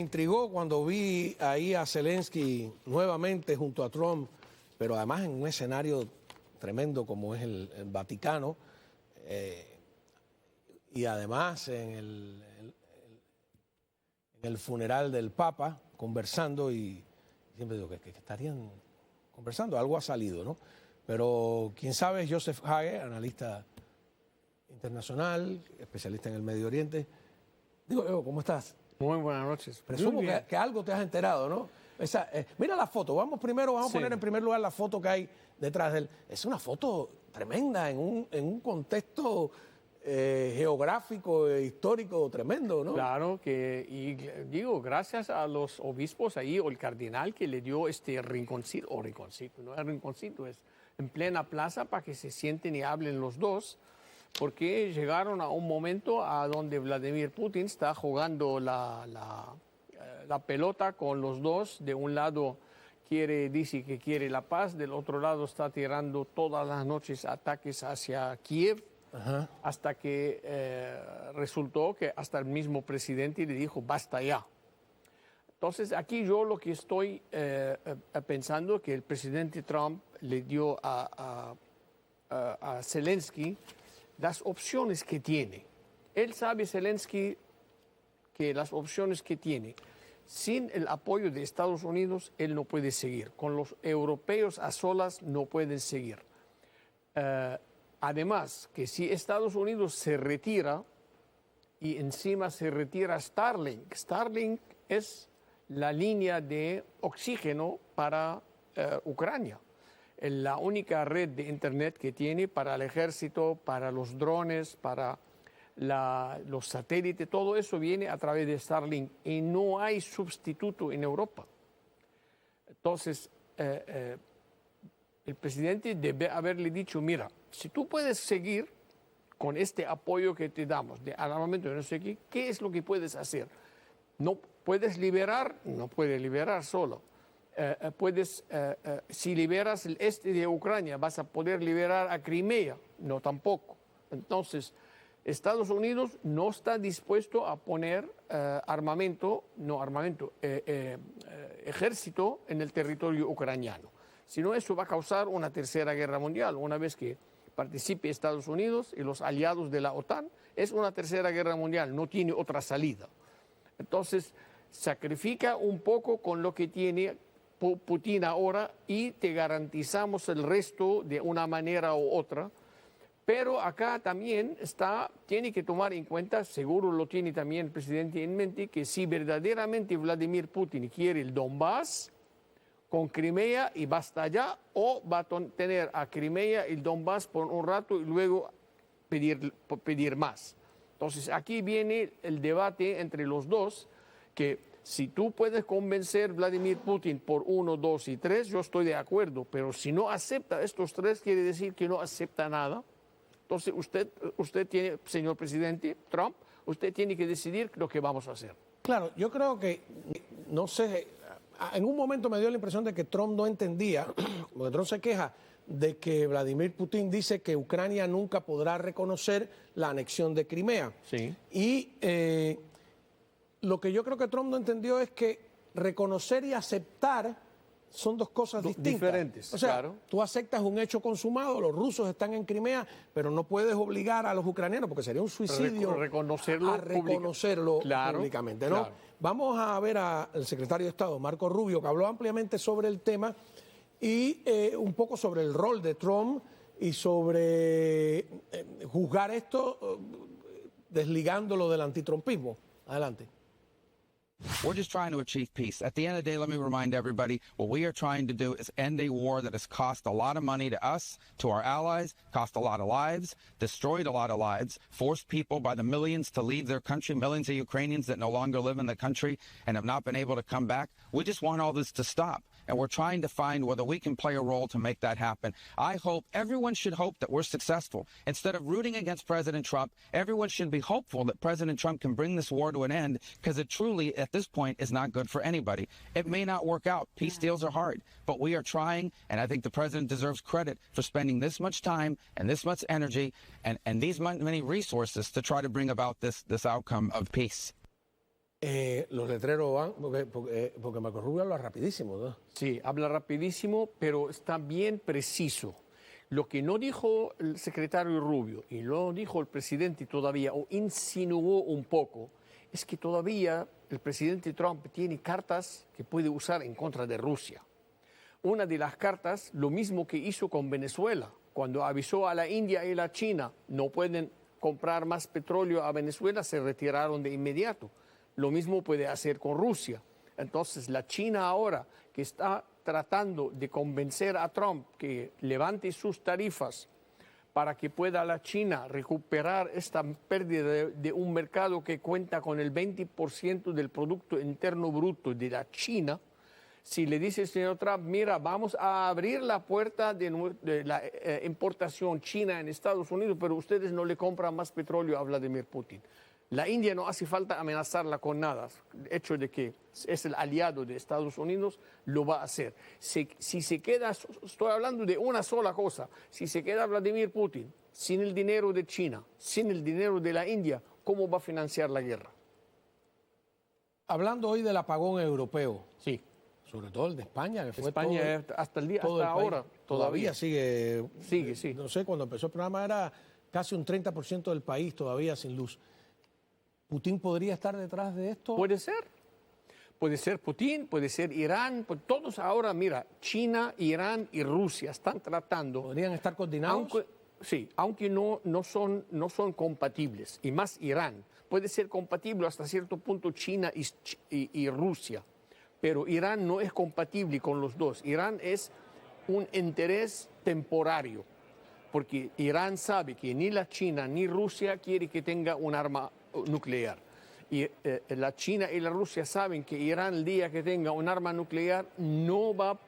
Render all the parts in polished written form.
intrigó cuando vi ahí a Zelensky nuevamente junto a Trump, pero además en un escenario tremendo como es el Vaticano, y además en el funeral del Papa, conversando, y siempre digo que estarían conversando, algo ha salido, ¿no? Pero quien sabe es Joseph Hage, analista internacional, especialista en el Medio Oriente. Digo, Evo, ¿cómo estás? Muy buenas noches. Presumo que algo te has enterado, ¿no? Mira la foto, vamos a poner en primer lugar la foto que hay detrás de él. Es una foto tremenda en un contexto geográfico e histórico tremendo, ¿no? Claro, y digo, gracias a los obispos ahí, o el cardenal que le dio este rinconcito, no es rinconcito, es en plena plaza para que se sienten y hablen los dos, porque llegaron a un momento a donde Vladimir Putin está jugando la pelota con los dos. De un lado dice que quiere la paz, del otro lado está tirando todas las noches ataques hacia Kiev. Ajá. Hasta que resultó que hasta el mismo presidente le dijo basta ya. Entonces aquí yo lo que estoy pensando que el presidente Trump le dio a Zelensky las opciones que tiene. Él sabe, Zelensky, que las opciones que tiene, sin el apoyo de Estados Unidos, él no puede seguir. Con los europeos a solas no pueden seguir. Además, que si Estados Unidos se retira y encima se retira Starlink, Starlink es la línea de oxígeno para Ucrania. La única red de internet que tiene para el ejército, para los drones, para los satélites, todo eso viene a través de Starlink y no hay sustituto en Europa. Entonces, el presidente debe haberle dicho, mira, si tú puedes seguir con este apoyo que te damos de armamento, no sé qué es lo que puedes hacer? No puedes liberar, no puedes liberar solo. Si liberas el este de Ucrania, ¿vas a poder liberar a Crimea? No, tampoco. Entonces, Estados Unidos no está dispuesto a poner ejército en el territorio ucraniano. Si no, eso va a causar una tercera guerra mundial. Una vez que participe Estados Unidos y los aliados de la OTAN, es una tercera guerra mundial, no tiene otra salida. Entonces, sacrifica un poco con lo que tiene Putin ahora y te garantizamos el resto de una manera u otra. Pero acá también tiene que tomar en cuenta, seguro lo tiene también el presidente en mente, que si verdaderamente Vladimir Putin quiere el Donbass con Crimea y basta ya, o va a tener a Crimea y el Donbass por un rato y luego pedir más. Entonces aquí viene el debate entre los dos, que si tú puedes convencer a Vladimir Putin por 1, 2 y 3, yo estoy de acuerdo, pero si no acepta estos 3, quiere decir que no acepta nada. Entonces usted tiene, señor presidente Trump, usted tiene que decidir lo que vamos a hacer. Claro, yo creo que, no sé, en un momento me dio la impresión de que Trump no entendía, porque Trump se queja de que Vladimir Putin dice que Ucrania nunca podrá reconocer la anexión de Crimea. Sí. Y lo que yo creo que Trump no entendió es que reconocer y aceptar son dos cosas distintas. Diferentes, o sea, claro. Tú aceptas un hecho consumado, los rusos están en Crimea, pero no puedes obligar a los ucranianos, porque sería un suicidio reconocerlo públicamente, ¿no? Claro. Vamos a ver al secretario de Estado, Marco Rubio, que habló ampliamente sobre el tema y un poco sobre el rol de Trump y sobre juzgar esto desligándolo del antitrumpismo. Adelante. We're just trying to achieve peace. At the end of the day, let me remind everybody, what we are trying to do is end a war that has cost a lot of money to us, to our allies, cost a lot of lives, destroyed a lot of lives, forced people by the millions to leave their country, millions of Ukrainians that no longer live in the country and have not been able to come back. We just want all this to stop. And we're trying to find whether we can play a role to make that happen. I hope, everyone should hope that we're successful. Instead of rooting against President Trump, everyone should be hopeful that President Trump can bring this war to an end, because it truly, at this point, is not good for anybody. It may not work out. Peace deals are hard, but we are trying, and I think the president deserves credit for spending this much time and this much energy and these many resources to try to bring about this outcome of peace. Los letreros van, porque Marco Rubio habla rapidísimo, ¿no? Sí, habla rapidísimo, pero está bien preciso. Lo que no dijo el secretario Rubio y no dijo el presidente todavía, o insinuó un poco, es que todavía el presidente Trump tiene cartas que puede usar en contra de Rusia. Una de las cartas, lo mismo que hizo con Venezuela, cuando avisó a la India y la China, no pueden comprar más petróleo a Venezuela, se retiraron de inmediato. Lo mismo puede hacer con Rusia. Entonces, la China ahora, que está tratando de convencer a Trump que levante sus tarifas para que pueda la China recuperar esta pérdida de un mercado que cuenta con el 20% del Producto Interno Bruto de la China, si le dice el señor Trump, mira, vamos a abrir la puerta de la importación china en Estados Unidos, pero ustedes no le compran más petróleo a Vladimir Putin. La India no hace falta amenazarla con nada. El hecho de que es el aliado de Estados Unidos lo va a hacer. Si se queda, estoy hablando de una sola cosa, si se queda Vladimir Putin sin el dinero de China, sin el dinero de la India, ¿cómo va a financiar la guerra? Hablando hoy del apagón europeo, Sí. sobre todo el de España, que fue España todo, hasta el día, todo hasta el país. ahora, Todavía sigue. Sigue, sí. No sé, cuando empezó el programa era casi un 30% del país todavía sin luz. ¿Putin podría estar detrás de esto? Puede ser. Puede ser Putin, puede ser Irán. Todos ahora, mira, China, Irán y Rusia están tratando. ¿Podrían estar coordinados? Aunque no son compatibles. Y más Irán. Puede ser compatible hasta cierto punto China y Rusia. Pero Irán no es compatible con los dos. Irán es un interés temporario. Porque Irán sabe que ni la China ni Rusia quiere que tenga un arma nuclear. Y la China y la Rusia saben que Irán, el día que tenga un arma nuclear, no va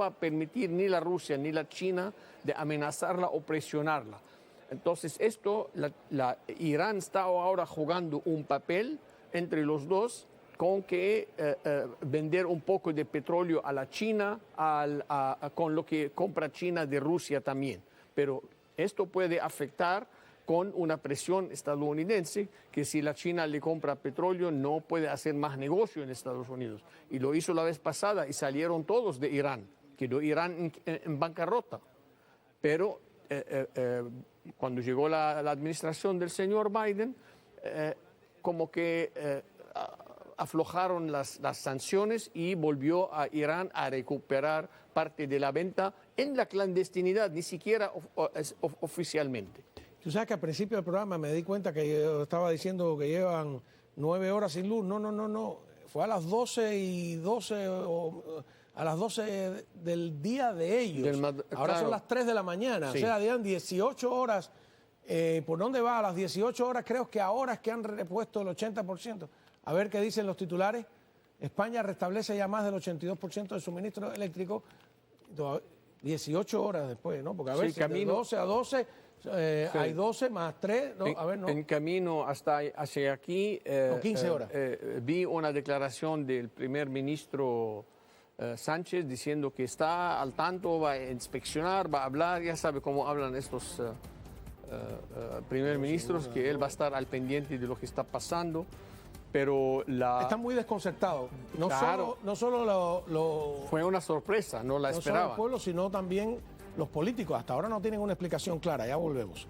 a permitir ni la Rusia ni la China de amenazarla o presionarla. Entonces, Irán está ahora jugando un papel entre los dos con que vender un poco de petróleo a la China, con lo que compra China de Rusia también. Pero esto puede afectar con una presión estadounidense, que si la China le compra petróleo no puede hacer más negocio en Estados Unidos. Y lo hizo la vez pasada y salieron todos de Irán, quedó Irán en bancarrota. Pero cuando llegó la administración del señor Biden, como que aflojaron las sanciones y volvió a Irán a recuperar parte de la venta en la clandestinidad, ni siquiera oficialmente. Tú sabes que al principio del programa me di cuenta que yo estaba diciendo que llevan 9 horas sin luz. No. Fue a las 12:12 a las 12 del día de ellos. Ahora claro. son las 3 de la mañana. Sí. O sea, llevan 18 horas. ¿Por dónde va? A las 18 horas creo que ahora es que han repuesto el 80%. A ver qué dicen los titulares. España restablece ya más del 82% del suministro eléctrico. 18 horas después, ¿no? Porque a ver, Sí, si de 12 a 12... Sí. Hay 12 más 3, no, a ver, no. En camino hacia aquí, 15 horas. Vi una declaración del primer ministro Sánchez diciendo que está al tanto, va a inspeccionar, va a hablar, ya sabe cómo hablan estos primer ministros, que él va a estar al pendiente de lo que está pasando. Pero Está muy desconcertado. Claro. No solo fue una sorpresa, no la no solo esperaba. el pueblo, sino también los políticos. Hasta ahora no tienen una explicación clara. Ya volvemos.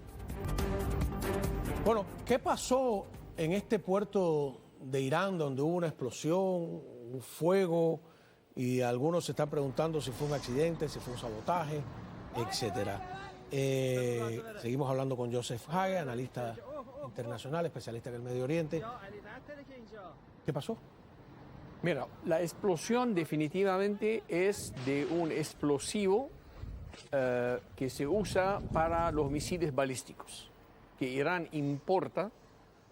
Bueno, ¿qué pasó en este puerto de Irán donde hubo una explosión, un fuego, y algunos se están preguntando si fue un accidente, si fue un sabotaje, etcétera? Seguimos hablando con Joseph Hage, analista internacional, especialista en el Medio Oriente. ¿Qué pasó? Mira, la explosión definitivamente es de un explosivo que se usa para los misiles balísticos, que Irán importa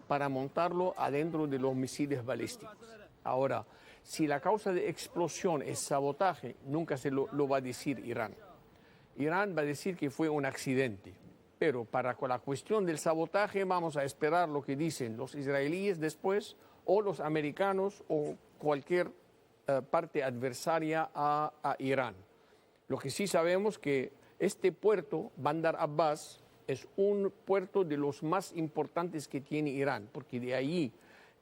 para montarlo adentro de los misiles balísticos. Ahora, si la causa de explosión es sabotaje, nunca se lo va a decir Irán. Irán va a decir que fue un accidente. Pero para la cuestión del sabotaje vamos a esperar lo que dicen los israelíes después, o los americanos, o cualquier parte adversaria a Irán. Lo que sí sabemos que este puerto, Bandar Abbas, es un puerto de los más importantes que tiene Irán, porque de ahí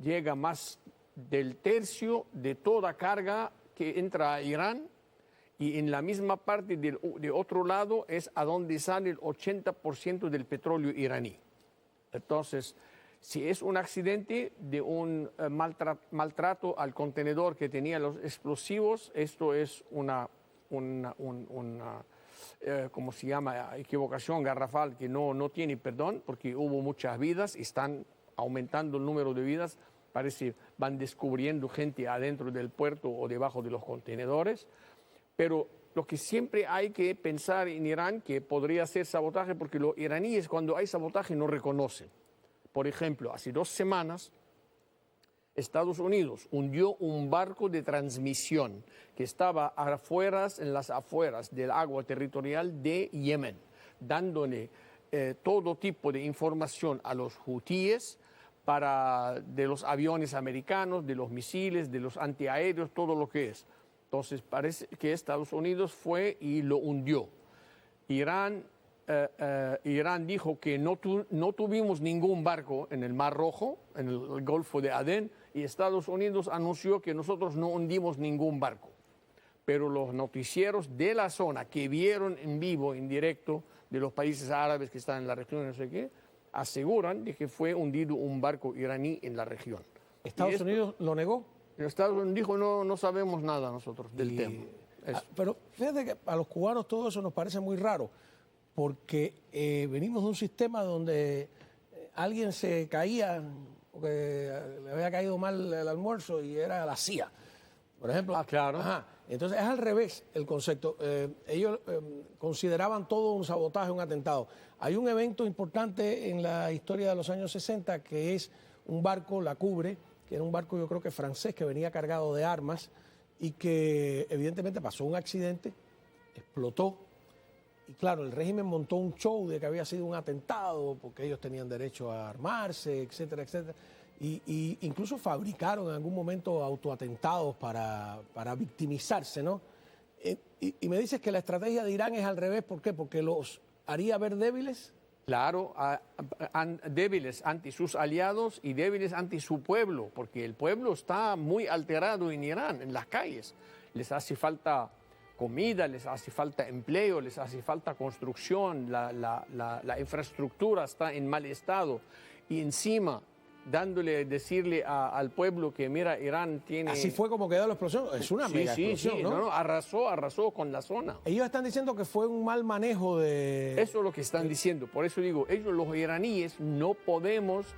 llega más del tercio de toda carga que entra a Irán, y en la misma parte de otro lado es a donde sale el 80% del petróleo iraní. Entonces, si es un accidente de un maltrato al contenedor que tenía los explosivos, esto es una ¿cómo se llama?, equivocación garrafal que no tiene perdón, porque hubo muchas vidas y están aumentando el número de vidas. Parece van descubriendo gente adentro del puerto o debajo de los contenedores. Pero lo que siempre hay que pensar en Irán, que podría ser sabotaje, porque los iraníes cuando hay sabotaje no reconocen. Por ejemplo, hace 2 semanas, Estados Unidos hundió un barco de transmisión que estaba en las afueras del agua territorial de Yemen, dándole todo tipo de información a los hutíes de los aviones americanos, de los misiles, de los antiaéreos, todo lo que es. Entonces parece que Estados Unidos fue y lo hundió. Irán dijo que no tuvimos ningún barco en el Mar Rojo, en el Golfo de Adén, y Estados Unidos anunció que nosotros no hundimos ningún barco. Pero los noticieros de la zona que vieron en vivo, en directo, de los países árabes que están en la región, no sé qué, aseguran de que fue hundido un barco iraní en la región. ¿Estados Unidos lo negó? Estados Unidos dijo no sabemos nada nosotros del tema. Pero fíjate que a los cubanos todo eso nos parece muy raro, porque venimos de un sistema donde alguien se caía porque le había caído mal el almuerzo y era la CIA, por ejemplo. Claro. Ajá. Entonces es al revés el concepto. Ellos consideraban todo un sabotaje, un atentado. Hay un evento importante en la historia de los años 60 que es un barco, la Cubre, que era un barco yo creo que francés que venía cargado de armas y que evidentemente pasó un accidente, explotó. Y claro, el régimen montó un show de que había sido un atentado porque ellos tenían derecho a armarse, etcétera, etcétera. Y incluso fabricaron en algún momento autoatentados para victimizarse, ¿no? Y me dices que la estrategia de Irán es al revés, ¿por qué? Porque los haría ver débiles. Claro, débiles ante sus aliados y débiles ante su pueblo, porque el pueblo está muy alterado en Irán, en las calles. Les hace falta comida, les hace falta empleo, les hace falta construcción, la infraestructura está en mal estado y encima decirle al pueblo que mira, Irán tiene... Así fue como quedó la explosión, es una mega explosión, ¿no? No, arrasó con la zona. Ellos están diciendo que fue un mal manejo de... Eso es lo que están diciendo, por eso digo, ellos los iraníes no podemos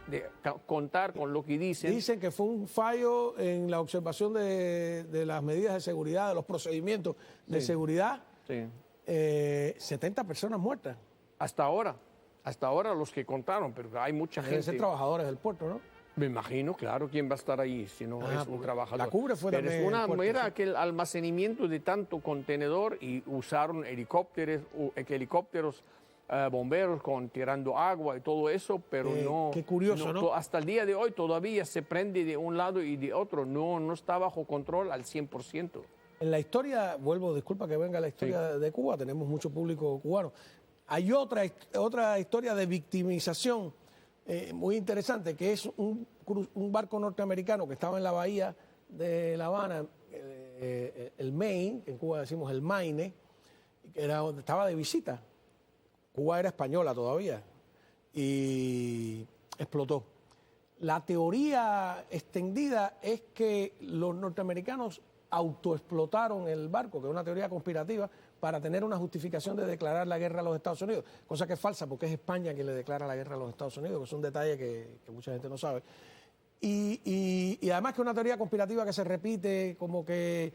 contar con lo que dicen. Dicen que fue un fallo en la observación de las medidas de seguridad, de los procedimientos de seguridad. Sí. 70 personas muertas. Hasta ahora los que contaron, pero hay mucha gente. Deben ser trabajadores del puerto, ¿no? Me imagino, claro, ¿quién va a estar ahí si no es un trabajador? La Cubre fue pero también es puerto, era sí. aquel almacenamiento de tanto contenedor y usaron helicópteros, bomberos tirando agua y todo eso, pero no... Qué curioso, ¿no? Hasta el día de hoy todavía se prende de un lado y de otro, no está bajo control al 100%. En la historia, disculpa que venga la historia de Cuba, tenemos mucho público cubano. Hay otra historia de victimización muy interesante, que es un barco norteamericano que estaba en la bahía de La Habana, el Maine, en Cuba decimos el Maine, estaba de visita. Cuba era española todavía y explotó. La teoría extendida es que los norteamericanos autoexplotaron el barco, que es una teoría conspirativa, para tener una justificación de declarar la guerra a los Estados Unidos, cosa que es falsa porque es España quien le declara la guerra a los Estados Unidos, que es un detalle que mucha gente no sabe. Y además que es una teoría conspirativa que se repite, como que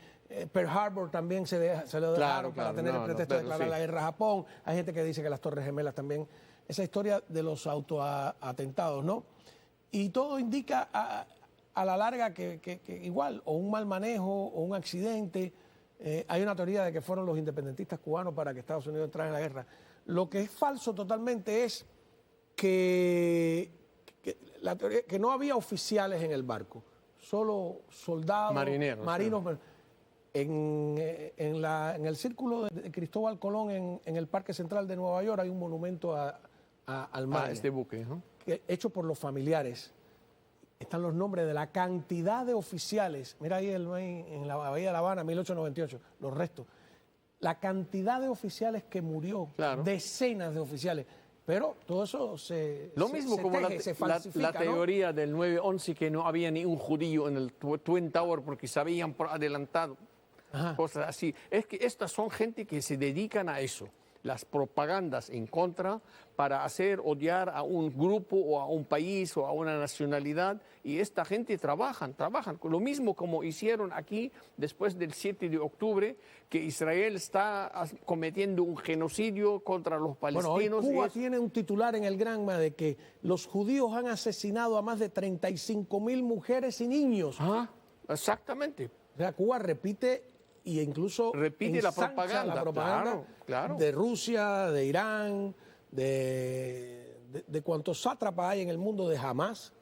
Pearl Harbor también se lo dejaron para tener el pretexto de declarar la guerra a Japón. Hay gente que dice que las Torres Gemelas también. Esa historia de los autoatentados, ¿no? Y todo indica a la larga que igual, o un mal manejo, o un accidente. Hay una teoría de que fueron los independentistas cubanos para que Estados Unidos entrara en la guerra. Lo que es falso totalmente es la teoría, que no había oficiales en el barco, solo soldados, marinos. En el círculo de Cristóbal Colón, en el Parque Central de Nueva York, hay un monumento al mar. Este buque, ¿no? Hecho por los familiares. están los nombres de la cantidad de oficiales. Mira ahí en la Bahía de La Habana, 1898, los restos. La cantidad de oficiales que murió, Claro. decenas de oficiales. Pero todo eso Lo mismo como se falsifica, la ¿no? teoría del 9/11, que no había ni un judío en el Twin Tower porque sabían por adelantado. Ajá. Cosas así. Es que estas son gente que se dedican a eso. Las propagandas en contra para hacer odiar a un grupo o a un país o a una nacionalidad. Y esta gente trabajan. Lo mismo como hicieron aquí después del 7 de octubre, que Israel está cometiendo un genocidio contra los palestinos. Bueno, hoy Cuba tiene un titular en el Granma de que los judíos han asesinado a más de 35.000 mujeres y niños. Ah, exactamente. O sea, Cuba repite e incluso Repite la ensancha propaganda, la propaganda claro. de Rusia, de Irán, de cuantos sátrapas hay en el mundo, de Hamas.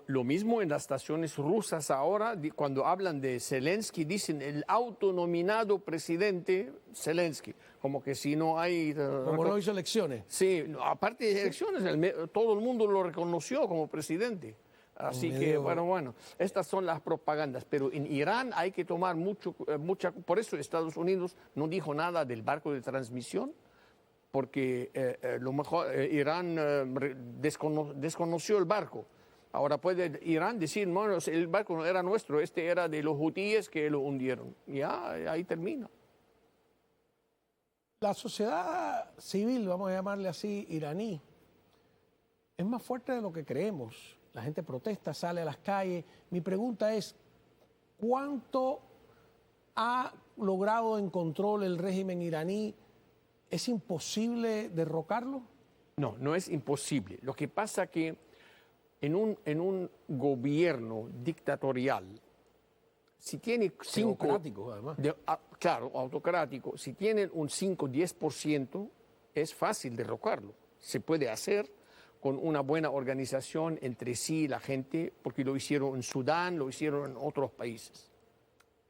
Lo mismo en las estaciones rusas ahora, cuando hablan de Zelensky, dicen el autonominado presidente Zelensky, como que si no hay... Como no hizo elecciones. Sí, aparte de elecciones, todo el mundo lo reconoció como presidente. Así que, bueno, estas son las propagandas. Pero en Irán hay que tomar por eso Estados Unidos no dijo nada del barco de transmisión, porque lo mejor Irán desconoció el barco. Ahora puede Irán decir, bueno, el barco no era nuestro, este era de los hutíes que lo hundieron. Ya, ahí termina. La sociedad civil, vamos a llamarle así, iraní, es más fuerte de lo que creemos. La gente protesta, sale a las calles. Mi pregunta es, ¿cuánto ha logrado en control el régimen iraní? ¿Es imposible derrocarlo? No, no es imposible. Lo que pasa que en un gobierno dictatorial, si tiene Autocrático, además. Claro, autocrático, si tienen un 5-10%, es fácil derrocarlo. Se puede hacer con una buena organización entre sí, la gente, porque lo hicieron en Sudán, lo hicieron en otros países.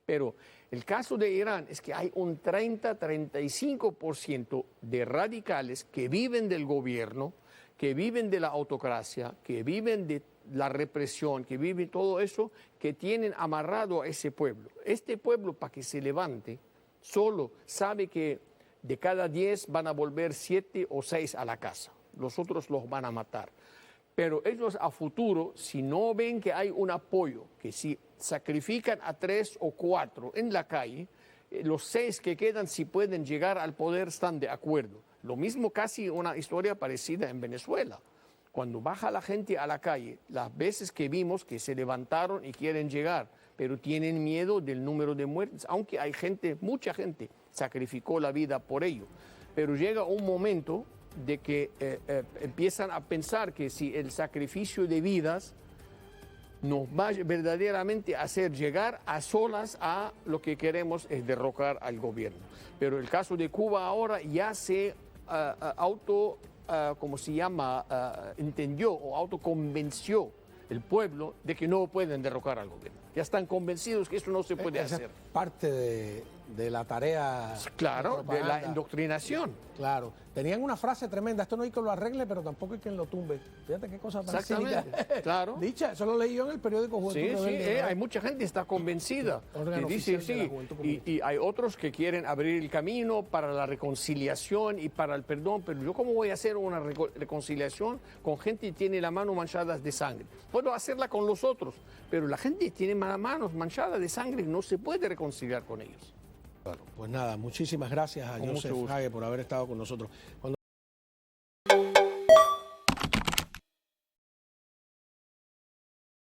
Pero el caso de Irán es que hay un 30-35% de radicales que viven del gobierno, que viven de la autocracia, que viven de la represión, que viven todo eso, que tienen amarrado a ese pueblo. Este pueblo, para que se levante, solo sabe que de cada 10 van a volver 7 o 6 a la casa. Los otros los van a matar. Pero ellos a futuro, si no ven que hay un apoyo, que si sacrifican a 3 o 4 en la calle, los 6 que quedan, si pueden llegar al poder, están de acuerdo. Lo mismo, casi una historia parecida en Venezuela. Cuando baja la gente a la calle, las veces que vimos que se levantaron y quieren llegar, pero tienen miedo del número de muertes, aunque hay gente, mucha gente, sacrificó la vida por ello. Pero llega un momento de que empiezan a pensar que si el sacrificio de vidas nos va verdaderamente a hacer llegar a solas a lo que queremos es derrocar al gobierno. Pero el caso de Cuba ahora ya se ¿cómo se llama? Entendió o autoconvenció el pueblo de que no pueden derrocar al gobierno. Ya están convencidos que eso no se puede hacer. Es parte de la tarea. Claro, de la indoctrinación. Claro. Tenían una frase tremenda, esto no hay que lo arregle, pero tampoco hay quien lo tumbe. Fíjate qué cosa tan cínica. Claro. Dicha, eso lo leí yo en el periódico Juventud Rebelde, hay mucha gente que está convencida. Órgano Que dice, oficial de la Juventud Comunista. y hay otros que quieren abrir el camino para la reconciliación y para el perdón, pero yo cómo voy a hacer una reconciliación con gente que tiene las manos manchadas de sangre. Puedo hacerla con los otros, pero la gente tiene las manos manchadas de sangre y no se puede reconciliar con ellos. Claro. Pues nada, muchísimas gracias a Con mucho Joseph gusto. Hague por haber estado con nosotros.